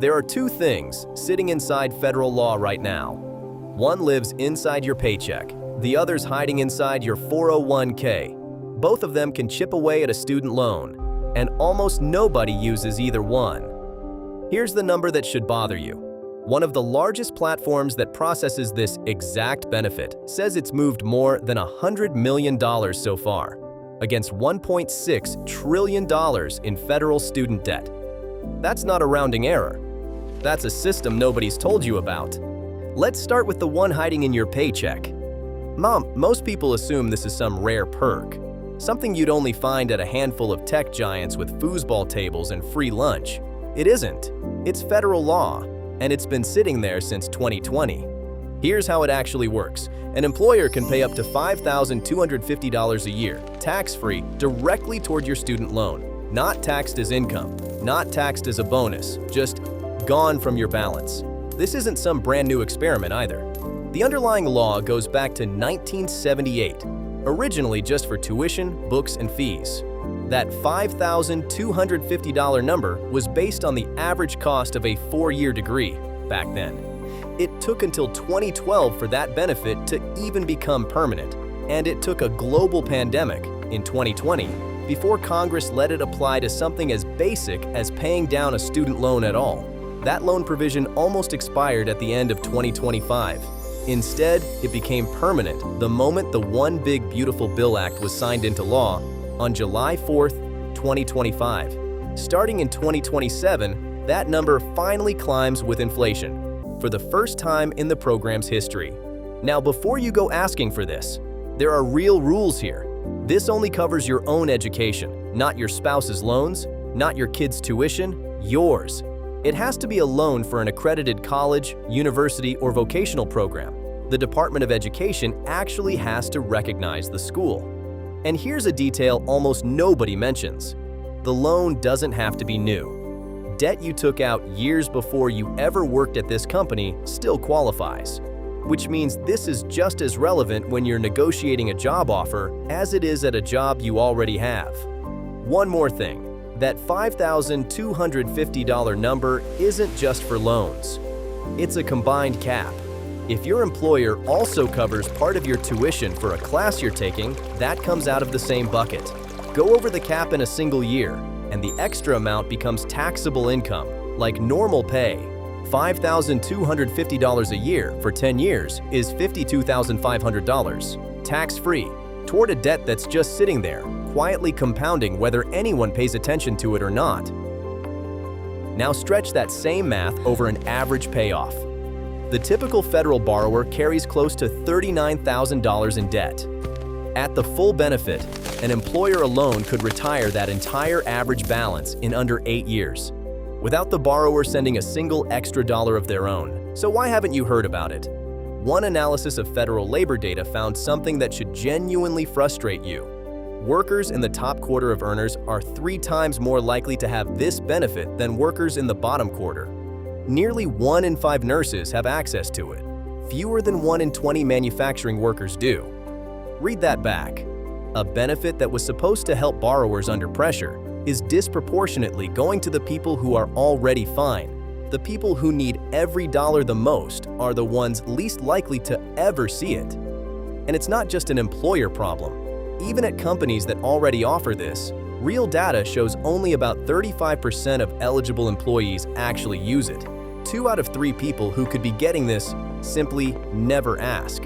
There are two things sitting inside federal law right now. One lives inside your paycheck, the other's hiding inside your 401k. Both of them can chip away at a student loan, and almost nobody uses either one. Here's the number that should bother you. One of the largest platforms that processes this exact benefit says it's moved more than $100 million so far, against $1.6 trillion in federal student debt. That's not a rounding error. That's a system nobody's told you about. Let's start with the one hiding in your paycheck. Mom, most people assume this is some rare perk, something you'd only find at a handful of tech giants with foosball tables and free lunch. It isn't. It's federal law, and it's been sitting there since 2020. Here's how it actually works. An employer can pay up to $5,250 a year, tax-free, directly toward your student loan. Not taxed as income, not taxed as a bonus, just gone from your balance. This isn't some brand new experiment either. The underlying law goes back to 1978, originally just for tuition, books, and fees. That $5,250 number was based on the average cost of a 4-year degree back then. It took until 2012 for that benefit to even become permanent, and it took a global pandemic in 2020 before Congress let it apply to something as basic as paying down a student loan at all. That loan provision almost expired at the end of 2025. Instead, it became permanent the moment the One Big Beautiful Bill Act was signed into law on July 4th, 2025. Starting in 2027, that number finally climbs with inflation for the first time in the program's history. Now, before you go asking for this, there are real rules here. This only covers your own education, not your spouse's loans, not your kid's tuition, yours. It has to be a loan for an accredited college, university, or vocational program. The Department of Education actually has to recognize the school. And here's a detail almost nobody mentions. The loan doesn't have to be new. Debt you took out years before you ever worked at this company still qualifies, which means this is just as relevant when you're negotiating a job offer as it is at a job you already have. One more thing. That $5,250 number isn't just for loans. It's a combined cap. If your employer also covers part of your tuition for a class you're taking, that comes out of the same bucket. Go over the cap in a single year, and the extra amount becomes taxable income, like normal pay. $5,250 a year for 10 years is $52,500, tax-free, toward a debt that's just sitting there, quietly compounding whether anyone pays attention to it or not. Now stretch that same math over an average payoff. The typical federal borrower carries close to $39,000 in debt. At the full benefit, an employer alone could retire that entire average balance in under 8 years, without the borrower sending a single extra dollar of their own. So why haven't you heard about it? One analysis of federal labor data found something that should genuinely frustrate you. Workers in the top quarter of earners are 3 times more likely to have this benefit than workers in the bottom quarter. Nearly 1 in 5 nurses have access to it. Fewer than 1 in 20 manufacturing workers do. Read that back. A benefit that was supposed to help borrowers under pressure is disproportionately going to the people who are already fine. The people who need every dollar the most are the ones least likely to ever see it. And it's not just an employer problem. Even at companies that already offer this, real data shows only about 35% of eligible employees actually use it. 2 out of 3 people who could be getting this simply never ask.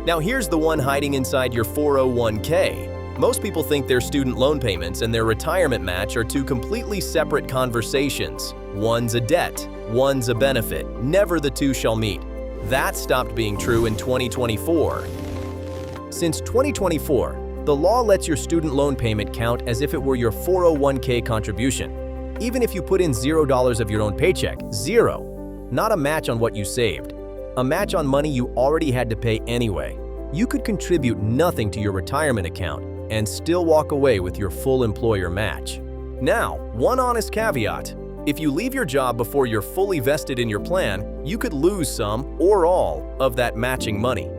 Now here's the one hiding inside your 401k. Most people think their student loan payments and their retirement match are 2 completely separate conversations. One's a debt, one's a benefit. Never the 2 shall meet. That stopped being true in 2024. Since 2024, the law lets your student loan payment count as if it were your 401k contribution. Even if you put in $0 of your own paycheck, zero. Not a match on what you saved. A match on money you already had to pay anyway. You could contribute nothing to your retirement account and still walk away with your full employer match. Now, one honest caveat. If you leave your job before you're fully vested in your plan, you could lose some or all of that matching money.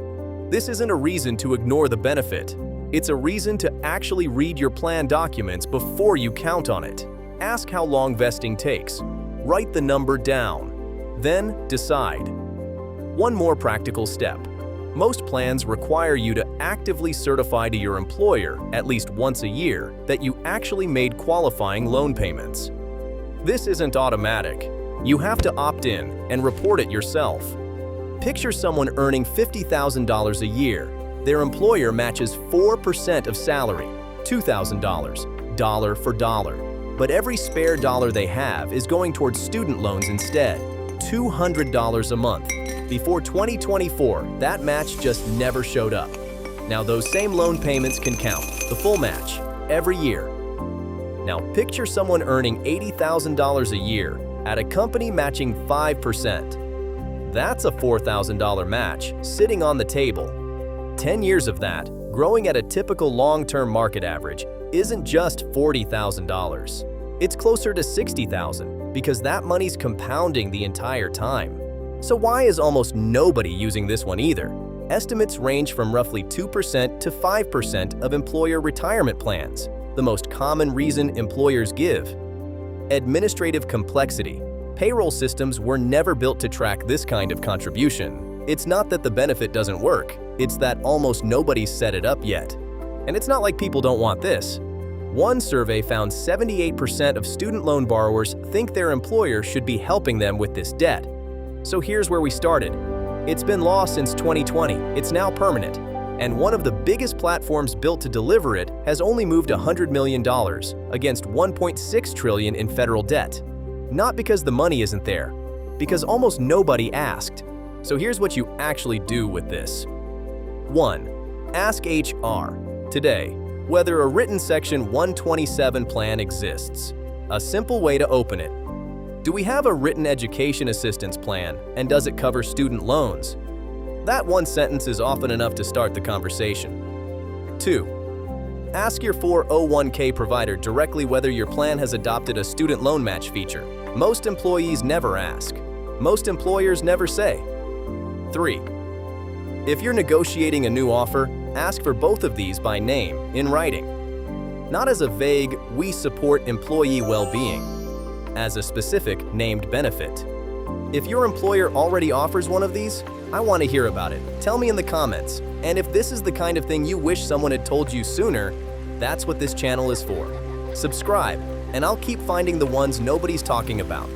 This isn't a reason to ignore the benefit. It's a reason to actually read your plan documents before you count on it. Ask how long vesting takes. Write the number down. Then decide. One more practical step. Most plans require you to actively certify to your employer at least once a year that you actually made qualifying loan payments. This isn't automatic. You have to opt in and report it yourself. Picture someone earning $50,000 a year. Their employer matches 4% of salary, $2,000, dollar for dollar. But every spare dollar they have is going towards student loans instead, $200 a month. Before 2024, that match just never showed up. Now those same loan payments can count, the full match, every year. Now picture someone earning $80,000 a year at a company matching 5%. That's a $4,000 match sitting on the table. 10 years of that, growing at a typical long-term market average, isn't just $40,000. It's closer to $60,000 because that money's compounding the entire time. So why is almost nobody using this one either? Estimates range from roughly 2% to 5% of employer retirement plans. The most common reason employers give: administrative complexity. Payroll systems were never built to track this kind of contribution. It's not that the benefit doesn't work, it's that almost nobody's set it up yet. And it's not like people don't want this. One survey found 78% of student loan borrowers think their employer should be helping them with this debt. So here's where we started. It's been law since 2020, it's now permanent, and one of the biggest platforms built to deliver it has only moved $100 million against $1.6 trillion in federal debt. Not because the money isn't there, because almost nobody asked. So here's what you actually do with this. 1. Ask HR. Today, whether a written Section 127 plan exists. A simple way to open it. Do we have a written education assistance plan, and does it cover student loans? That one sentence is often enough to start the conversation. 2. Ask your 401k provider directly whether your plan has adopted a student loan match feature. Most employees never ask. Most employers never say. 3. If you're negotiating a new offer, ask for both of these by name, in writing. Not as a vague, "we support employee well-being," as a specific named benefit. If your employer already offers one of these, I want to hear about it. Tell me in the comments. And if this is the kind of thing you wish someone had told you sooner, that's what this channel is for. Subscribe, and I'll keep finding the ones nobody's talking about.